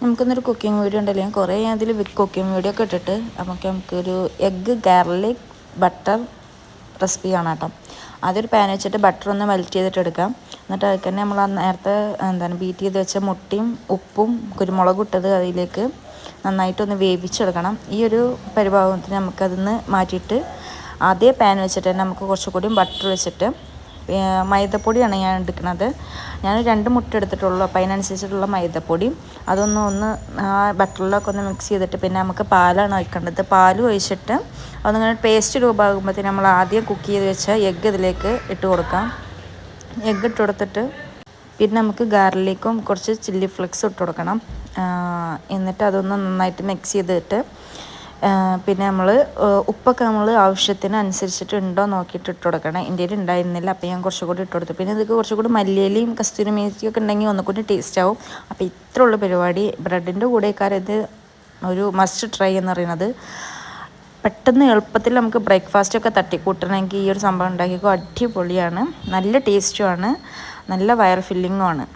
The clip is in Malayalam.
നമുക്കൊന്നൊരു കുക്കിംഗ് വീഡിയോ ഉണ്ടല്ലോ, കുറേ അതിൽ കുക്കിംഗ് വീഡിയോ ഒക്കെ ഇട്ടിട്ട് നമുക്കൊരു എഗ്ഗ് ഗാർലിക് ബട്ടർ റെസിപ്പി കാണാം കേട്ടോ. അതൊരു പാൻ വെച്ചിട്ട് ബട്ടർ ഒന്ന് മെൽറ്റ് ചെയ്തിട്ട് എടുക്കാം. എന്നിട്ട് അതിൽ തന്നെ നമ്മൾ നേരത്തെ ബീറ്റ് ചെയ്ത് വെച്ച മുട്ടയും ഉപ്പും കുരുമുളകും ഇട്ടത് അതിലേക്ക് നന്നായിട്ടൊന്ന് വേവിച്ചെടുക്കണം. ഈ ഒരു പരിഭാവത്തിന് നമുക്കതിന്ന് മാറ്റിയിട്ട് അതേ പാൻ വെച്ചിട്ട് തന്നെ നമുക്ക് കുറച്ചുകൂടി ബട്ടർ വെച്ചിട്ട് മൈദപ്പൊടിയാണ് ഞാൻ എടുക്കുന്നത്. ഞാൻ 2 മുട്ട എടുത്തിട്ടുള്ളൂ. അപ്പോൾ അതിനനുസരിച്ചിട്ടുള്ള മൈദപ്പൊടി അതൊന്ന് ബട്ടറിലൊക്കെ ഒന്ന് മിക്സ് ചെയ്തിട്ട് പിന്നെ നമുക്ക് പാലാണ് ഒഴിക്കേണ്ടത്. പാൽ ഒഴിച്ചിട്ട് അതൊന്നിങ്ങനെ പേസ്റ്റ് രൂപമാകുമ്പോഴത്തേന് നമ്മൾ ആദ്യം കുക്ക് ചെയ്ത് വെച്ച എഗ്ഗ് ഇതിലേക്ക് ഇട്ട് കൊടുക്കാം. എഗ്ഗ് ഇട്ട് കൊടുത്തിട്ട് പിന്നെ നമുക്ക് ഗാർലിക്കും കുറച്ച് ചില്ലി ഫ്ലെക്സും ഇട്ട് കൊടുക്കണം. എന്നിട്ട് അതൊന്ന് നന്നായിട്ട് മിക്സ് ചെയ്തിട്ട് പിന്നെ നമ്മൾ ഉപ്പൊക്കെ നമ്മൾ ആവശ്യത്തിന് അനുസരിച്ചിട്ട് ഉണ്ടോ നോക്കിയിട്ട് ഇട്ട് കൊടുക്കണം. എൻ്റെ ഉണ്ടായിരുന്നില്ല, അപ്പോൾ ഞാൻ കുറച്ചുകൂടി ഇട്ട് കൊടുത്തു. പിന്നെ ഇതൊക്കെ കുറച്ചുകൂടി മല്ലിയിലയും കസ്തൂരി മേത്തിയൊക്കെ ഉണ്ടെങ്കിൽ ഒന്നുകൂടി ടേസ്റ്റ് ആവും. അപ്പോൾ ഇത്ര ഉള്ള പരിപാടി. ബ്രെഡിൻ്റെ കൂടെക്കാരം ഇത് ഒരു മസ്റ്റ് ട്രൈ എന്ന് പറയുന്നത്. പെട്ടെന്ന് എളുപ്പത്തിൽ നമുക്ക് ബ്രേക്ക്ഫാസ്റ്റൊക്കെ തട്ടിക്കൂട്ടണമെങ്കിൽ ഈ ഒരു സംഭവം ഉണ്ടാക്കിക്കോ. അടിപൊളിയാണ്, നല്ല ടേസ്റ്റുമാണ്, നല്ല വയർ ഫില്ലിങ്ങുമാണ്.